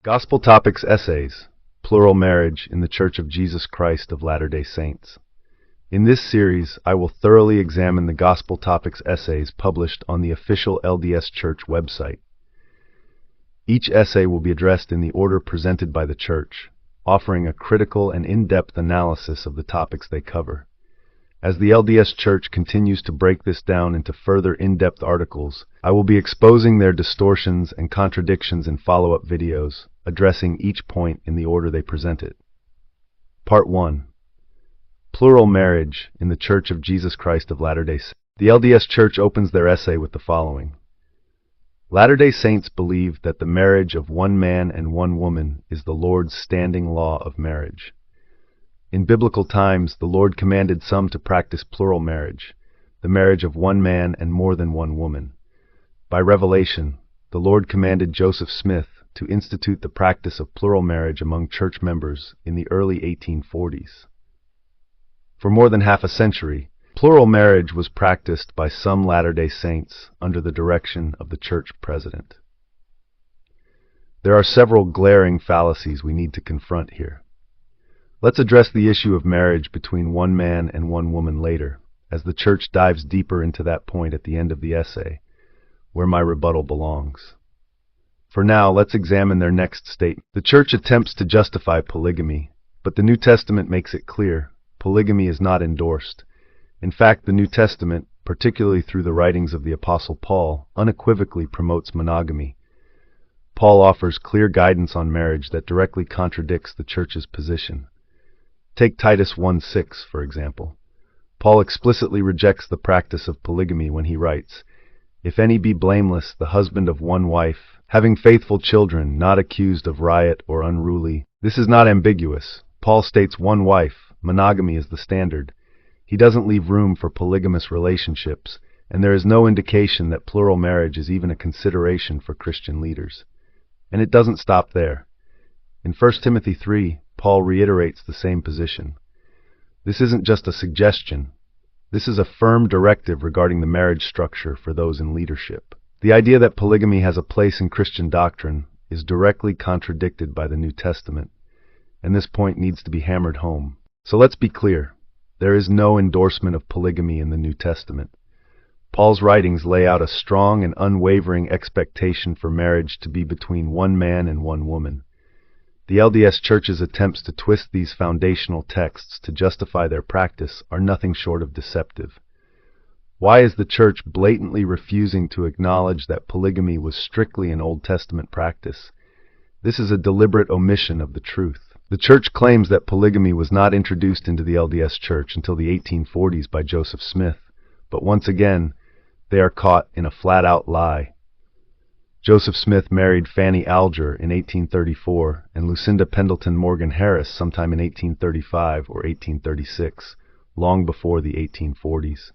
Gospel Topics Essays, Plural Marriage in the Church of Jesus Christ of Latter-day Saints. In this series, I will thoroughly examine the Gospel Topics essays published on the official LDS Church website. Each essay will be addressed in the order presented by the Church, offering a critical and in-depth analysis of the topics they cover. As the LDS Church continues to break this down into further in-depth articles, I will be exposing their distortions and contradictions in follow-up videos, addressing each point in the order they present it. Part 1. Plural Marriage in the Church of Jesus Christ of Latter-day Saints. The LDS Church opens their essay with the following. Latter-day Saints believe that the marriage of one man and one woman is the Lord's standing law of marriage. In biblical times, the Lord commanded some to practice plural marriage, the marriage of one man and more than one woman. By revelation, the Lord commanded Joseph Smith to institute the practice of plural marriage among church members in the early 1840s. For more than half a century, plural marriage was practiced by some Latter-day Saints under the direction of the church president. There are several glaring fallacies we need to confront here. Let's address the issue of marriage between one man and one woman later, as the church dives deeper into that point at the end of the essay, where my rebuttal belongs. For now, let's examine their next statement. The church attempts to justify polygamy, but the New Testament makes it clear polygamy is not endorsed. In fact, the New Testament, particularly through the writings of the Apostle Paul, unequivocally promotes monogamy. Paul offers clear guidance on marriage that directly contradicts the church's position. Take Titus 1:6, for example. Paul explicitly rejects the practice of polygamy when he writes, "If any be blameless, the husband of one wife, having faithful children, not accused of riot or unruly." This is not ambiguous. Paul states one wife, monogamy is the standard. He doesn't leave room for polygamous relationships, and there is no indication that plural marriage is even a consideration for Christian leaders. And it doesn't stop there. In 1 Timothy 3, Paul reiterates the same position. This isn't just a suggestion. This is a firm directive regarding the marriage structure for those in leadership. The idea that polygamy has a place in Christian doctrine is directly contradicted by the New Testament, and this point needs to be hammered home. So let's be clear. There is no endorsement of polygamy in the New Testament. Paul's writings lay out a strong and unwavering expectation for marriage to be between one man and one woman. The LDS Church's attempts to twist these foundational texts to justify their practice are nothing short of deceptive. Why is the Church blatantly refusing to acknowledge that polygamy was strictly an Old Testament practice? This is a deliberate omission of the truth. The Church claims that polygamy was not introduced into the LDS Church until the 1840s by Joseph Smith, but once again, they are caught in a flat-out lie. Joseph Smith married Fanny Alger in 1834 and Lucinda Pendleton Morgan Harris sometime in 1835 or 1836, long before the 1840s.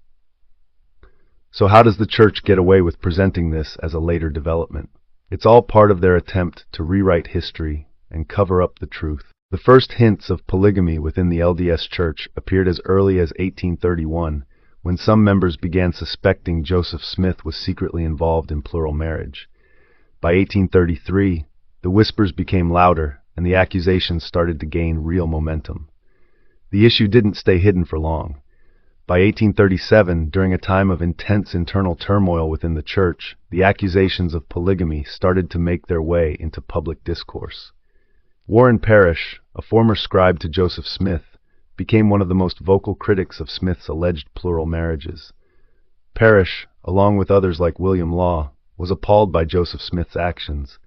So how does the Church get away with presenting this as a later development? It's all part of their attempt to rewrite history and cover up the truth. The first hints of polygamy within the LDS Church appeared as early as 1831, when some members began suspecting Joseph Smith was secretly involved in plural marriage. By 1833, the whispers became louder, and the accusations started to gain real momentum. The issue didn't stay hidden for long. By 1837, during a time of intense internal turmoil within the Church, the accusations of polygamy started to make their way into public discourse. Warren Parrish, a former scribe to Joseph Smith, became one of the most vocal critics of Smith's alleged plural marriages. Parrish, along with others like William Law, was appalled by Joseph Smith's actions.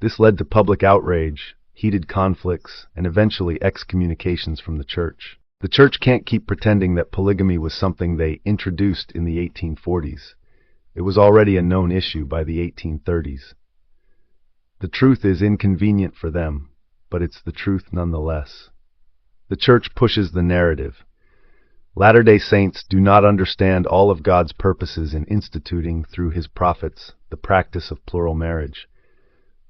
This led to public outrage, heated conflicts, and eventually excommunications from the Church. The Church can't keep pretending that polygamy was something they introduced in the 1840s. It was already a known issue by the 1830s. The truth is inconvenient for them, but it's the truth nonetheless. The Church pushes the narrative. Latter-day Saints do not understand all of God's purposes in instituting, through His prophets, the practice of plural marriage.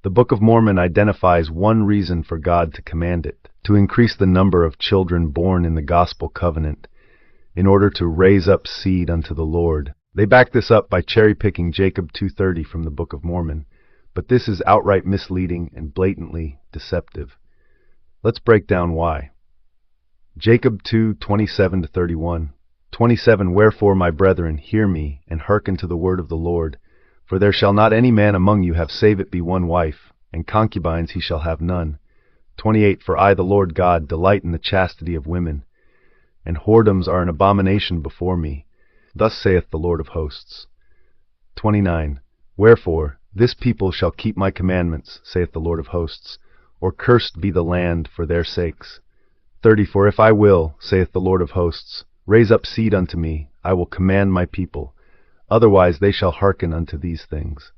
The Book of Mormon identifies one reason for God to command it, to increase the number of children born in the gospel covenant, in order to raise up seed unto the Lord. They back this up by cherry-picking Jacob 2:30 from the Book of Mormon, but this is outright misleading and blatantly deceptive. Let's break down why. Jacob 2:27-31. 27 Wherefore, my brethren, hear me, and hearken to the word of the Lord. For there shall not any man among you have save it be one wife, and concubines he shall have none. 28 For I, the Lord God, delight in the chastity of women, and whoredoms are an abomination before me. Thus saith the Lord of hosts. 29 Wherefore, this people shall keep my commandments, saith the Lord of hosts, or cursed be the land for their sakes. 30 For if I will, saith the Lord of hosts, raise up seed unto me, I will command my people, otherwise they shall hearken unto these things.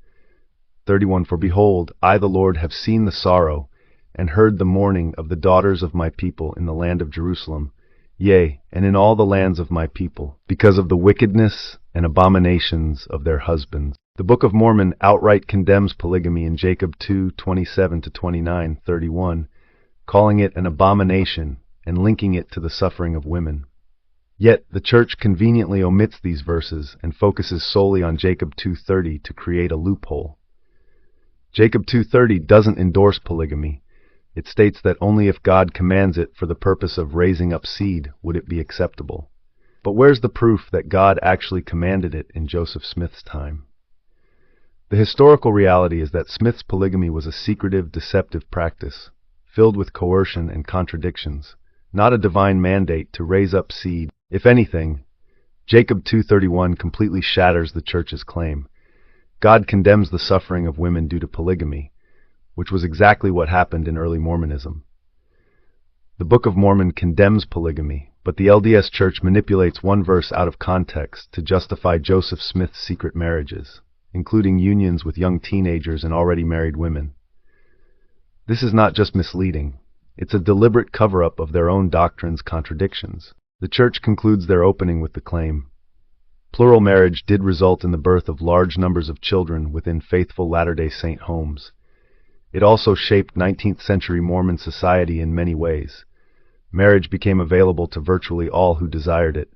31 For behold, I the Lord have seen the sorrow, and heard the mourning of the daughters of my people in the land of Jerusalem, yea, and in all the lands of my people, because of the wickedness and abominations of their husbands. The Book of Mormon outright condemns polygamy in Jacob 2:27-29, 31, calling it an abomination and linking it to the suffering of women. Yet the Church conveniently omits these verses and focuses solely on Jacob 2:30 to create a loophole. Jacob 2:30 doesn't endorse polygamy. It states that only if God commands it for the purpose of raising up seed would it be acceptable. But where's the proof that God actually commanded it in Joseph Smith's time? The historical reality is that Smith's polygamy was a secretive, deceptive practice, filled with coercion and contradictions, not a divine mandate to raise up seed. If anything, Jacob 2:31 completely shatters the Church's claim. God condemns the suffering of women due to polygamy, which was exactly what happened in early Mormonism. The Book of Mormon condemns polygamy, but the LDS Church manipulates one verse out of context to justify Joseph Smith's secret marriages, including unions with young teenagers and already married women. This is not just misleading, it's a deliberate cover-up of their own doctrine's contradictions. The Church concludes their opening with the claim, plural marriage did result in the birth of large numbers of children within faithful Latter-day Saint homes. It also shaped 19th century Mormon society in many ways. Marriage became available to virtually all who desired it.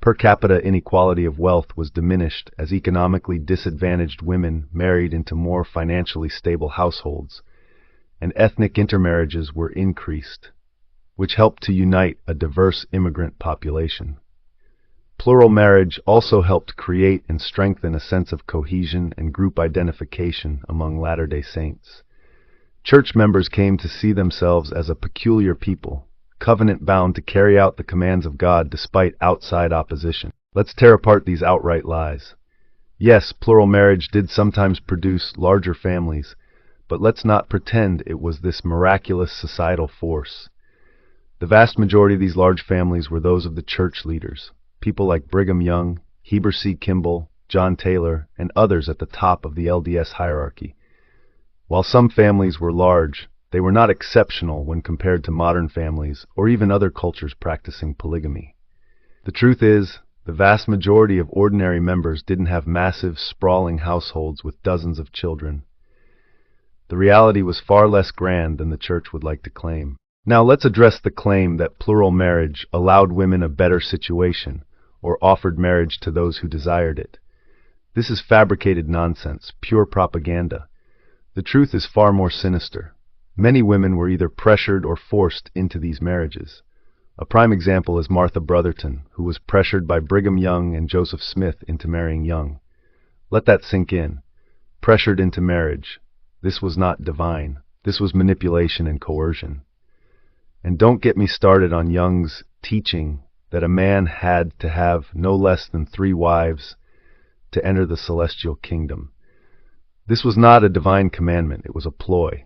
Per capita inequality of wealth was diminished as economically disadvantaged women married into more financially stable households, and ethnic intermarriages were increased, which helped to unite a diverse immigrant population. Plural marriage also helped create and strengthen a sense of cohesion and group identification among Latter-day Saints. Church members came to see themselves as a peculiar people, covenant-bound to carry out the commands of God despite outside opposition. Let's tear apart these outright lies. Yes, plural marriage did sometimes produce larger families, but let's not pretend it was this miraculous societal force. The vast majority of these large families were those of the church leaders, people like Brigham Young, Heber C. Kimball, John Taylor, and others at the top of the LDS hierarchy. While some families were large, they were not exceptional when compared to modern families or even other cultures practicing polygamy. The truth is, the vast majority of ordinary members didn't have massive, sprawling households with dozens of children. The reality was far less grand than the Church would like to claim. Now let's address the claim that plural marriage allowed women a better situation or offered marriage to those who desired it. This is fabricated nonsense, pure propaganda. The truth is far more sinister. Many women were either pressured or forced into these marriages. A prime example is Martha Brotherton, who was pressured by Brigham Young and Joseph Smith into marrying Young. Let that sink in. Pressured into marriage. This was not divine. This was manipulation and coercion. And don't get me started on Young's teaching that a man had to have no less than 3 wives to enter the celestial kingdom. This was not a divine commandment, it was a ploy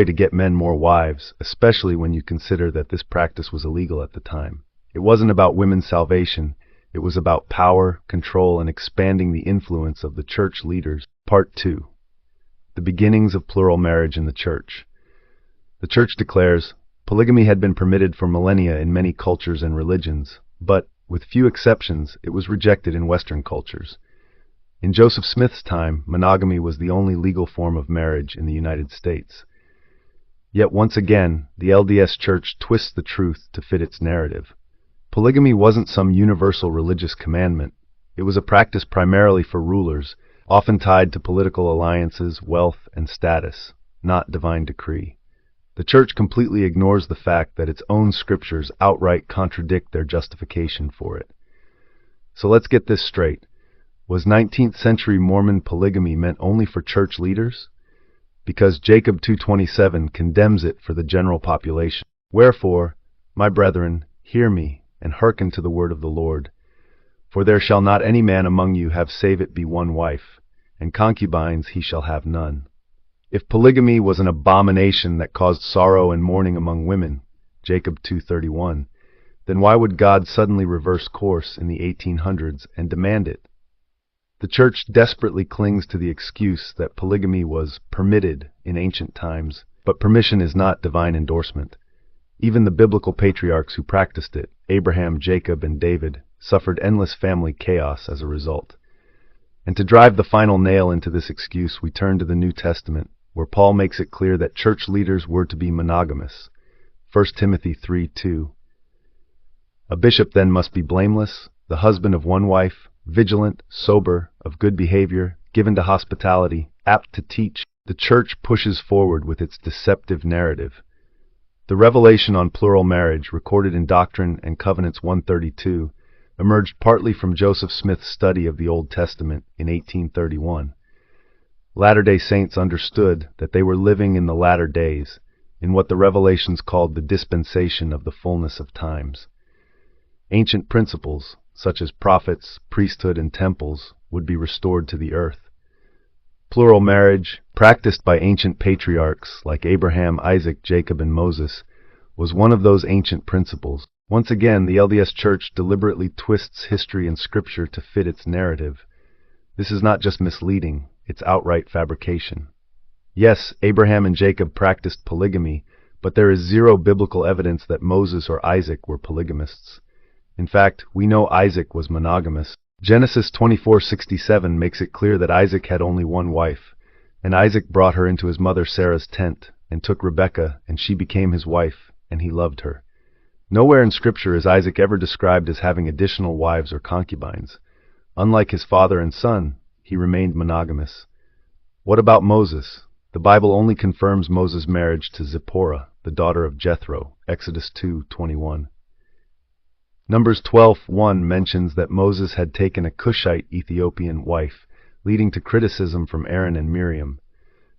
to get men more wives, especially when you consider that this practice was illegal at the time. It wasn't about women's salvation, it was about power, control, and expanding the influence of the church leaders. Part 2. The beginnings of plural marriage in the Church. The Church declares, polygamy had been permitted for millennia in many cultures and religions, but, with few exceptions, it was rejected in Western cultures. In Joseph Smith's time, monogamy was the only legal form of marriage in the United States. Yet once again, the LDS Church twists the truth to fit its narrative. Polygamy wasn't some universal religious commandment. It was a practice primarily for rulers, often tied to political alliances, wealth, and status, not divine decree. The Church completely ignores the fact that its own scriptures outright contradict their justification for it. So let's get this straight. Was 19th century Mormon polygamy meant only for church leaders? Because Jacob 2:27 condemns it for the general population. Wherefore, my brethren, hear me, and hearken to the word of the Lord. For there shall not any man among you have save it be one wife, and concubines he shall have none. If polygamy was an abomination that caused sorrow and mourning among women, Jacob 2:31, then why would God suddenly reverse course in the 1800s and demand it? The Church desperately clings to the excuse that polygamy was permitted in ancient times, but permission is not divine endorsement. Even the biblical patriarchs who practiced it, Abraham, Jacob, and David, suffered endless family chaos as a result. And to drive the final nail into this excuse, we turn to the New Testament, where Paul makes it clear that church leaders were to be monogamous. 1 Timothy 3:2. A bishop then must be blameless, the husband of one wife, vigilant, sober, of good behavior, given to hospitality, apt to teach. The Church pushes forward with its deceptive narrative. The revelation on plural marriage, recorded in Doctrine and Covenants 132, emerged partly from Joseph Smith's study of the Old Testament in 1831. Latter-day Saints understood that they were living in the latter days, in what the Revelations called the dispensation of the fullness of times. Ancient principles, such as prophets, priesthood, and temples, would be restored to the earth. Plural marriage, practiced by ancient patriarchs like Abraham, Isaac, Jacob, and Moses, was one of those ancient principles. Once again, the LDS Church deliberately twists history and scripture to fit its narrative. This is not just misleading, it's outright fabrication. Yes, Abraham and Jacob practiced polygamy, but there is zero biblical evidence that Moses or Isaac were polygamists. In fact, we know Isaac was monogamous. Genesis 24:67 makes it clear that Isaac had only one wife, and Isaac brought her into his mother Sarah's tent, and took Rebekah, and she became his wife, and he loved her. Nowhere in Scripture is Isaac ever described as having additional wives or concubines. Unlike his father and son, he remained monogamous. What about Moses? The Bible only confirms Moses' marriage to Zipporah, the daughter of Jethro, Exodus 2:21. Numbers 12:1 mentions that Moses had taken a Cushite Ethiopian wife, leading to criticism from Aaron and Miriam.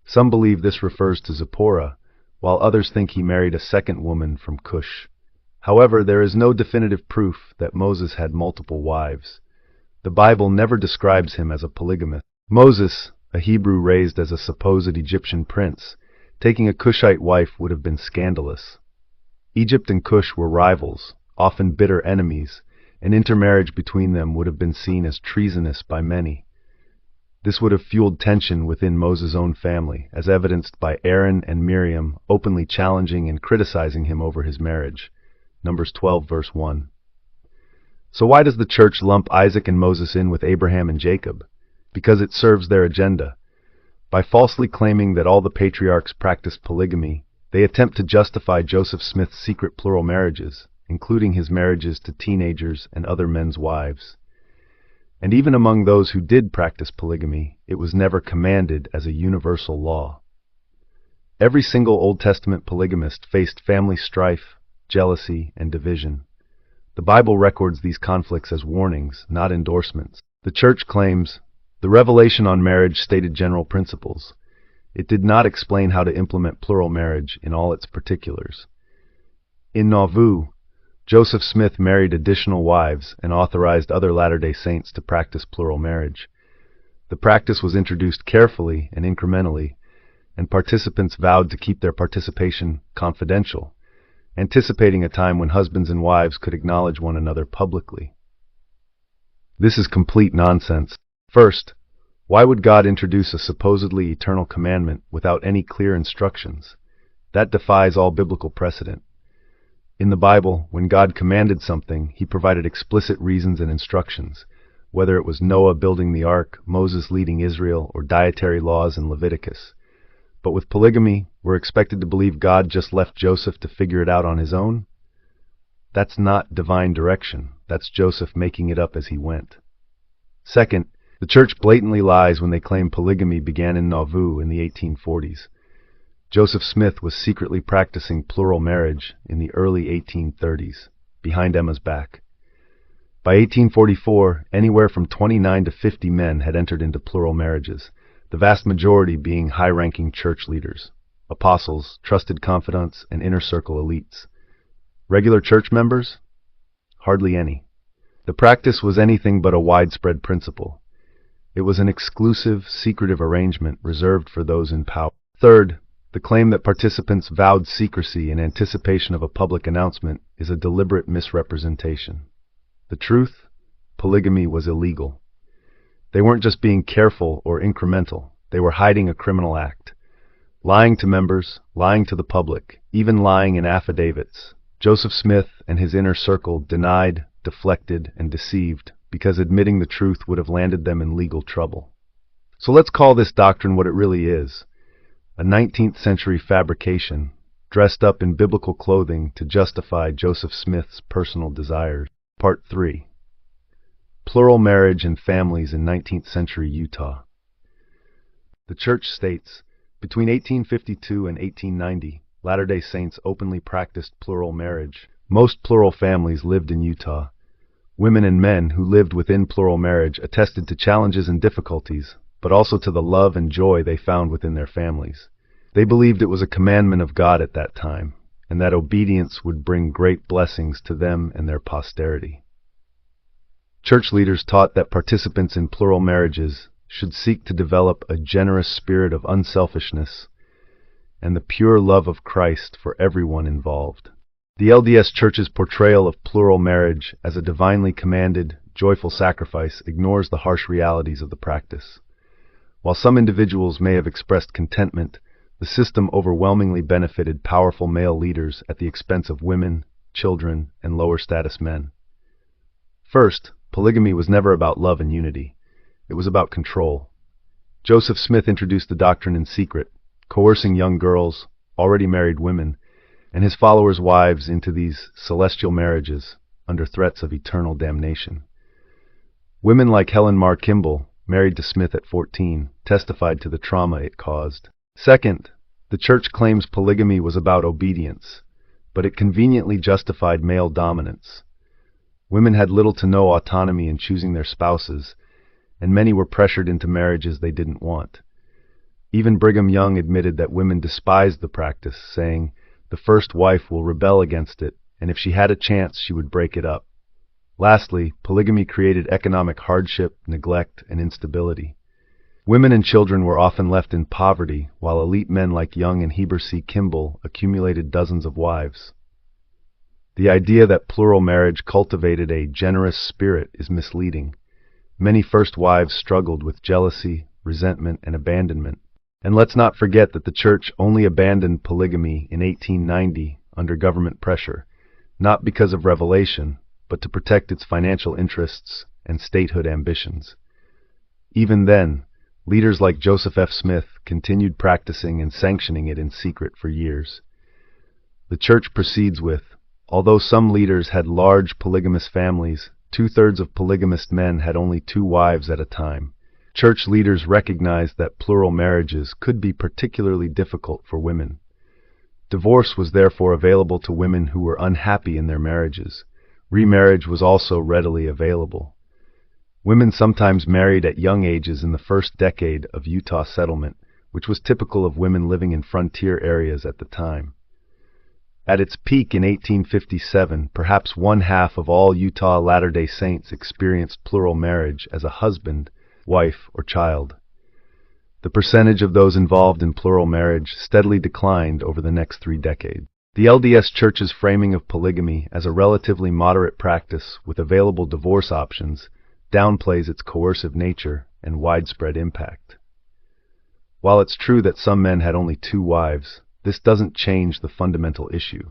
Some believe this refers to Zipporah, while others think he married a second woman from Cush. However, there is no definitive proof that Moses had multiple wives. The Bible never describes him as a polygamist. Moses, a Hebrew raised as a supposed Egyptian prince, taking a Cushite wife would have been scandalous. Egypt and Cush were rivals, often bitter enemies, and intermarriage between them would have been seen as treasonous by many. This would have fueled tension within Moses' own family, as evidenced by Aaron and Miriam openly challenging and criticizing him over his marriage. Numbers 12 verse 1. So why does the Church lump Isaac and Moses in with Abraham and Jacob? Because it serves their agenda. By falsely claiming that all the patriarchs practiced polygamy, they attempt to justify Joseph Smith's secret plural marriages, including his marriages to teenagers and other men's wives. And even among those who did practice polygamy, it was never commanded as a universal law. Every single Old Testament polygamist faced family strife, jealousy, and division. The Bible records these conflicts as warnings, not endorsements. The Church claims, the revelation on marriage stated general principles. It did not explain how to implement plural marriage in all its particulars. In Nauvoo, Joseph Smith married additional wives and authorized other Latter-day Saints to practice plural marriage. The practice was introduced carefully and incrementally, and participants vowed to keep their participation confidential, anticipating a time when husbands and wives could acknowledge one another publicly. This is complete nonsense. First, why would God introduce a supposedly eternal commandment without any clear instructions? That defies all biblical precedent. In the Bible, when God commanded something, he provided explicit reasons and instructions, whether it was Noah building the ark, Moses leading Israel, or dietary laws in Leviticus. But with polygamy, we're expected to believe God just left Joseph to figure it out on his own? That's not divine direction. That's Joseph making it up as he went. Second, The church blatantly lies when they claim polygamy began in Nauvoo in the 1840s. Joseph Smith was secretly practicing plural marriage in the early 1830s, behind Emma's back. By 1844, anywhere from 29 to 50 men had entered into plural marriages, the vast majority being high-ranking church leaders, apostles, trusted confidants, and inner-circle elites. Regular church members? Hardly any. The practice was anything but a widespread principle. It was an exclusive, secretive arrangement reserved for those in power. Third, the claim that participants vowed secrecy in anticipation of a public announcement is a deliberate misrepresentation. The truth? Polygamy was illegal. They weren't just being careful or incremental, they were hiding a criminal act. Lying to members, lying to the public, even lying in affidavits. Joseph Smith and his inner circle denied, deflected, and deceived because admitting the truth would have landed them in legal trouble. So let's call this doctrine what it really is: a 19th century fabrication dressed up in biblical clothing to justify Joseph Smith's personal desires. Part 3. Plural marriage and families in 19th century Utah. The church states, between 1852 and 1890, Latter-day Saints openly practiced plural marriage. Most plural families lived in Utah. Women and men who lived within plural marriage attested to challenges and difficulties, but also to the love and joy they found within their families. They believed it was a commandment of God at that time, and that obedience would bring great blessings to them and their posterity. Church leaders taught that participants in plural marriages should seek to develop a generous spirit of unselfishness and the pure love of Christ for everyone involved. The LDS Church's portrayal of plural marriage as a divinely commanded, joyful sacrifice ignores the harsh realities of the practice. While some individuals may have expressed contentment, the system overwhelmingly benefited powerful male leaders at the expense of women, children, and lower-status men. First, polygamy was never about love and unity. It was about control. Joseph Smith introduced the doctrine in secret, coercing young girls, already married women, and his followers' wives into these celestial marriages under threats of eternal damnation. Women like Helen Mar Kimball, married to Smith at 14, testified to the trauma it caused. Second, the church claims polygamy was about obedience, but it conveniently justified male dominance. Women had little to no autonomy in choosing their spouses, and many were pressured into marriages they didn't want. Even Brigham Young admitted that women despised the practice, saying, "The first wife will rebel against it, and if she had a chance, she would break it up." Lastly, polygamy created economic hardship, neglect, and instability. Women and children were often left in poverty, while elite men like Young and Heber C. Kimball accumulated dozens of wives. The idea that plural marriage cultivated a generous spirit is misleading. Many first wives struggled with jealousy, resentment, and abandonment. And let's not forget that the church only abandoned polygamy in 1890 under government pressure, not because of revelation, but to protect its financial interests and statehood ambitions. Even then, leaders like Joseph F. Smith continued practicing and sanctioning it in secret for years. The church proceeds with, although some leaders had large polygamous families, 2/3 of polygamist men had only 2 wives at a time. Church leaders recognized that plural marriages could be particularly difficult for women. Divorce was therefore available to women who were unhappy in their marriages. Remarriage was also readily available. Women sometimes married at young ages in the first decade of Utah settlement, which was typical of women living in frontier areas at the time. At its peak in 1857, perhaps 1/2 of all Utah Latter-day Saints experienced plural marriage as a husband, wife, or child. The percentage of those involved in plural marriage steadily declined over the next 3 decades. The LDS Church's framing of polygamy as a relatively moderate practice with available divorce options downplays its coercive nature and widespread impact. While it's true that some men had only 2 wives, this doesn't change the fundamental issue.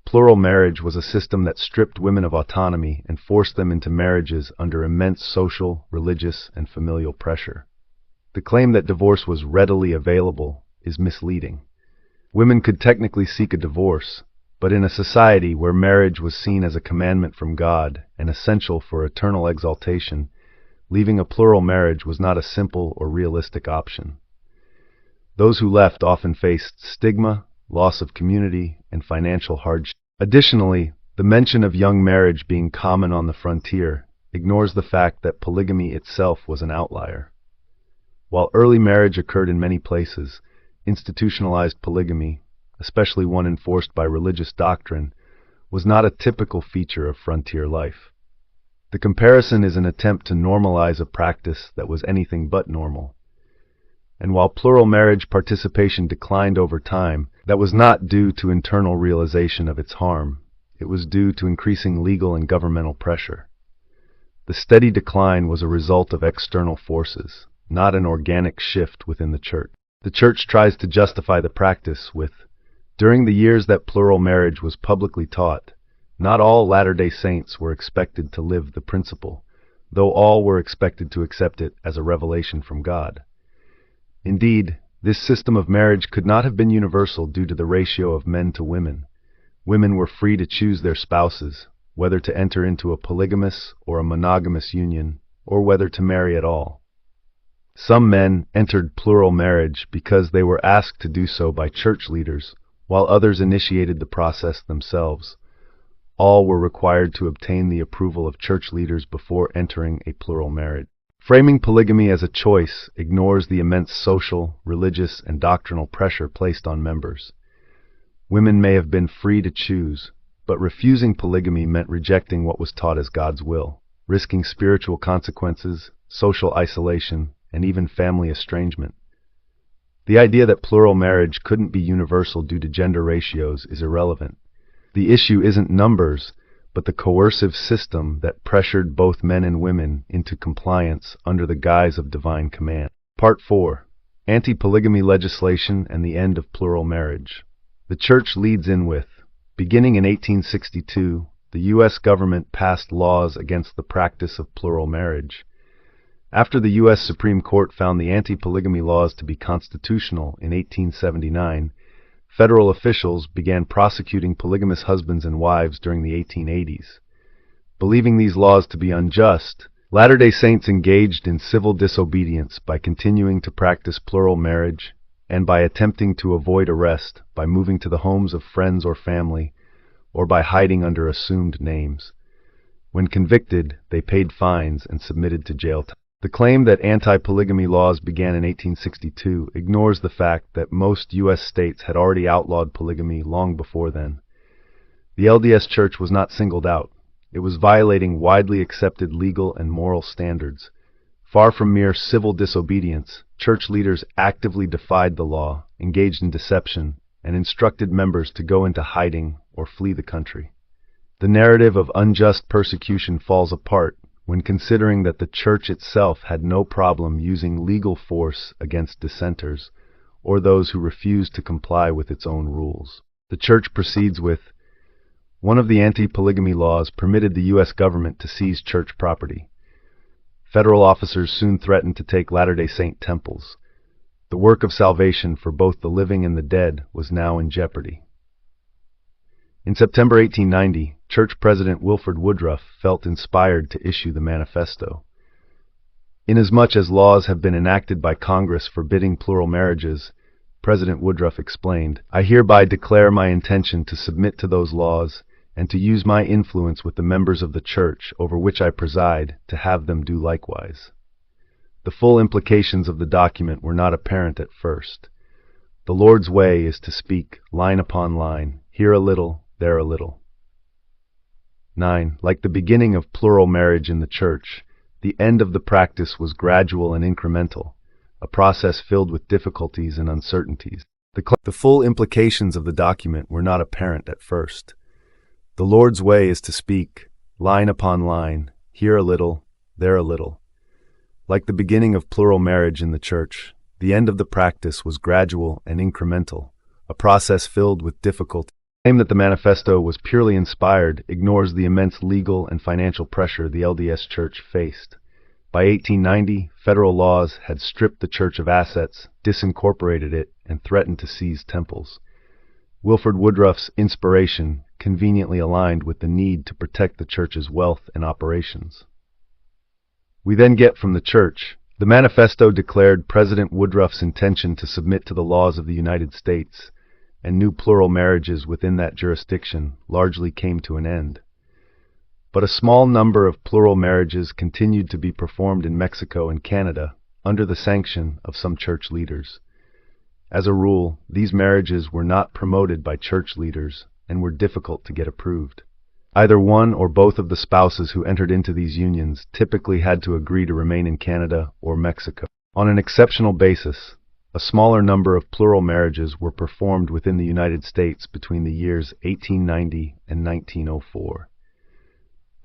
Plural marriage was a system that stripped women of autonomy and forced them into marriages under immense social, religious, and familial pressure. The claim that divorce was readily available is misleading. Women could technically seek a divorce, but in a society where marriage was seen as a commandment from God and essential for eternal exaltation, leaving a plural marriage was not a simple or realistic option. Those who left often faced stigma, loss of community, and financial hardship. Additionally, the mention of young marriage being common on the frontier ignores the fact that polygamy itself was an outlier. While early marriage occurred in many places, institutionalized polygamy, especially one enforced by religious doctrine, was not a typical feature of frontier life. The comparison is an attempt to normalize a practice that was anything but normal. And while plural marriage participation declined over time, that was not due to internal realization of its harm. It was due to increasing legal and governmental pressure. The steady decline was a result of external forces, not an organic shift within the church. The church tries to justify the practice with, during the years that plural marriage was publicly taught, not all Latter-day Saints were expected to live the principle, though all were expected to accept it as a revelation from God. Indeed, this system of marriage could not have been universal due to the ratio of men to women. Women were free to choose their spouses, whether to enter into a polygamous or a monogamous union, or whether to marry at all. Some men entered plural marriage because they were asked to do so by church leaders, while others initiated the process themselves. All were required to obtain the approval of church leaders before entering a plural marriage. Framing polygamy as a choice ignores the immense social, religious, and doctrinal pressure placed on members. Women may have been free to choose, but refusing polygamy meant rejecting what was taught as God's will, risking spiritual consequences, social isolation, and even family estrangement. The idea that plural marriage couldn't be universal due to gender ratios is irrelevant. The issue isn't numbers, but the coercive system that pressured both men and women into compliance under the guise of divine command. Part 4. Anti-polygamy legislation and the end of plural marriage. The church leads in with, beginning in 1862, the U.S. government passed laws against the practice of plural marriage. After the U.S. Supreme Court found the anti-polygamy laws to be constitutional in 1879, federal officials began prosecuting polygamous husbands and wives during the 1880s. Believing these laws to be unjust, Latter-day Saints engaged in civil disobedience by continuing to practice plural marriage and by attempting to avoid arrest by moving to the homes of friends or family, or by hiding under assumed names. When convicted, they paid fines and submitted to jail time. The claim that anti-polygamy laws began in 1862 ignores the fact that most U.S. states had already outlawed polygamy long before then. The LDS Church was not singled out. It was violating widely accepted legal and moral standards. Far from mere civil disobedience, church leaders actively defied the law, engaged in deception, and instructed members to go into hiding or flee the country. The narrative of unjust persecution falls apart when considering that the church itself had no problem using legal force against dissenters or those who refused to comply with its own rules. The church proceeds with, one of the anti-polygamy laws permitted the U.S. government to seize church property. Federal officers soon threatened to take Latter-day Saint temples. The work of salvation for both the living and the dead was now in jeopardy. In September 1890, Church President Wilford Woodruff felt inspired to issue the Manifesto. Inasmuch as laws have been enacted by Congress forbidding plural marriages, President Woodruff explained, I hereby declare my intention to submit to those laws and to use my influence with the members of the church over which I preside to have them do likewise. The full implications of the document were not apparent at first. The Lord's way is to speak line upon line, here a little, there a little. 9. Like the beginning of plural marriage in the church, the end of the practice was gradual and incremental, a process filled with difficulties and uncertainties. The full implications of the document were not apparent at first. The Lord's way is to speak, line upon line, here a little, there a little. Like the beginning of plural marriage in the church, the end of the practice was gradual and incremental, a process filled with difficulty. The claim that the Manifesto was purely inspired ignores the immense legal and financial pressure the LDS Church faced. By 1890, federal laws had stripped the church of assets, disincorporated it, and threatened to seize temples. Wilford Woodruff's inspiration conveniently aligned with the need to protect the church's wealth and operations. We then get from the church. The manifesto declared President Woodruff's intention to submit to the laws of the United States, and new plural marriages within that jurisdiction largely came to an end. But a small number of plural marriages continued to be performed in Mexico and Canada under the sanction of some church leaders. As a rule, these marriages were not promoted by church leaders and were difficult to get approved. Either one or both of the spouses who entered into these unions typically had to agree to remain in Canada or Mexico. On an exceptional basis, a smaller number of plural marriages were performed within the United States between the years 1890 and 1904.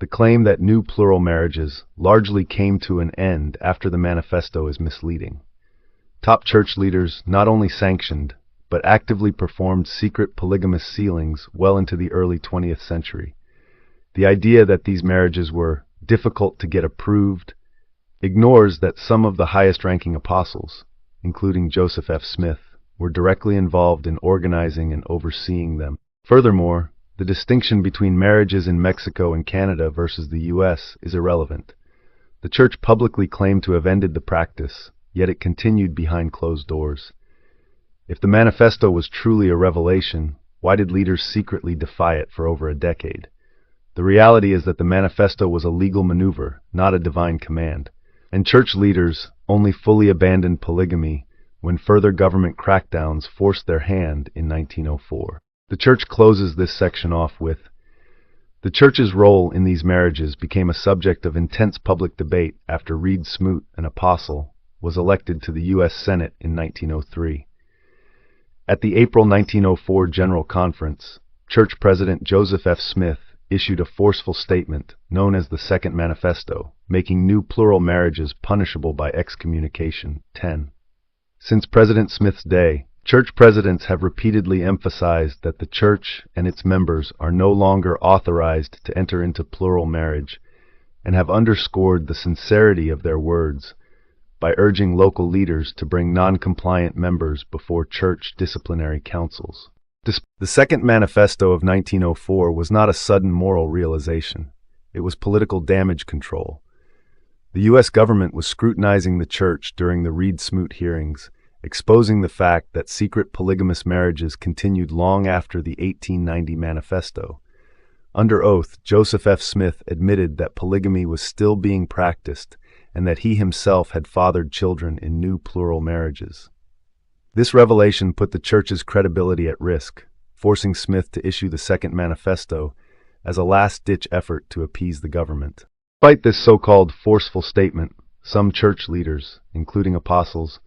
The claim that new plural marriages largely came to an end after the manifesto is misleading. Top church leaders not only sanctioned, but actively performed secret polygamous sealings well into the early 20th century. The idea that these marriages were difficult to get approved ignores that some of the highest-ranking apostles, including Joseph F. Smith, were directly involved in organizing and overseeing them. Furthermore, the distinction between marriages in Mexico and Canada versus the U.S. is irrelevant. The church publicly claimed to have ended the practice, yet it continued behind closed doors. If the manifesto was truly a revelation, why did leaders secretly defy it for over a decade? The reality is that the manifesto was a legal maneuver, not a divine command, and church leaders only fully abandoned polygamy when further government crackdowns forced their hand in 1904. The church closes this section off with, "The church's role in these marriages became a subject of intense public debate after Reed Smoot, an apostle, was elected to the U.S. Senate in 1903. At the April 1904 General Conference, Church President Joseph F. Smith issued a forceful statement known as the Second Manifesto, making new plural marriages punishable by excommunication. 10. Since President Smith's day, church presidents have repeatedly emphasized that the church and its members are no longer authorized to enter into plural marriage, and have underscored the sincerity of their words by urging local leaders to bring non-compliant members before church disciplinary councils. The Second Manifesto of 1904 was not a sudden moral realization. It was political damage control. The U.S. government was scrutinizing the church during the Reed Smoot hearings, exposing the fact that secret polygamous marriages continued long after the 1890 Manifesto. Under oath, Joseph F. Smith admitted that polygamy was still being practiced and that he himself had fathered children in new plural marriages. This revelation put the church's credibility at risk, forcing Smith to issue the Second Manifesto as a last-ditch effort to appease the government. Despite this so-called forceful statement, some church leaders, including apostles,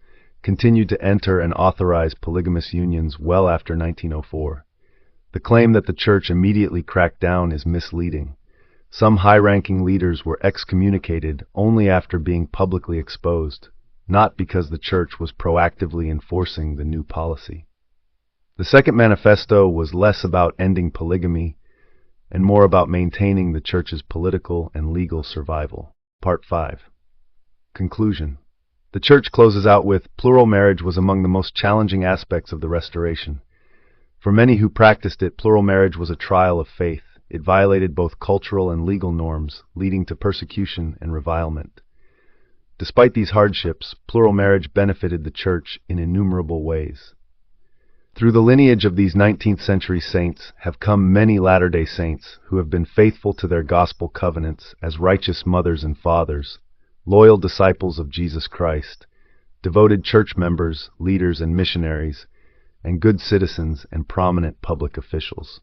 continued to enter and authorize polygamous unions well after 1904. The claim that the church immediately cracked down is misleading. Some high-ranking leaders were excommunicated only after being publicly exposed, not because the church was proactively enforcing the new policy. The Second Manifesto was less about ending polygamy and more about maintaining the church's political and legal survival. Part 5. Conclusion. The church closes out with, plural marriage was among the most challenging aspects of the Restoration. For many who practiced it, plural marriage was a trial of faith. It violated both cultural and legal norms, leading to persecution and revilement. Despite these hardships, plural marriage benefited the church in innumerable ways. Through the lineage of these 19th century saints have come many Latter-day Saints who have been faithful to their gospel covenants as righteous mothers and fathers, loyal disciples of Jesus Christ, devoted church members, leaders, and missionaries, and good citizens and prominent public officials.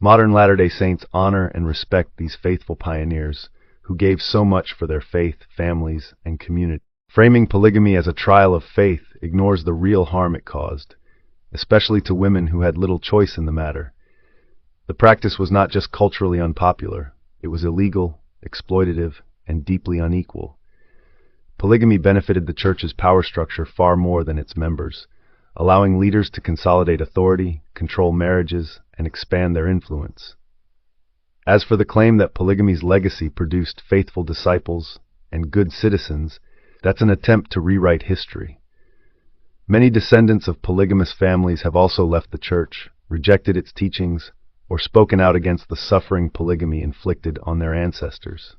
Modern Latter-day Saints honor and respect these faithful pioneers who gave so much for their faith, families, and community. Framing polygamy as a trial of faith ignores the real harm it caused, especially to women who had little choice in the matter. The practice was not just culturally unpopular, it was illegal, exploitative, and deeply unequal. Polygamy benefited the church's power structure far more than its members, allowing leaders to consolidate authority, control marriages, and expand their influence. As for the claim that polygamy's legacy produced faithful disciples and good citizens, that's an attempt to rewrite history. Many descendants of polygamous families have also left the church, rejected its teachings, or spoken out against the suffering polygamy inflicted on their ancestors.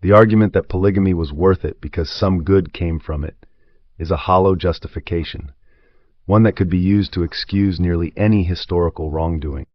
The argument that polygamy was worth it because some good came from it is a hollow justification, one that could be used to excuse nearly any historical wrongdoing.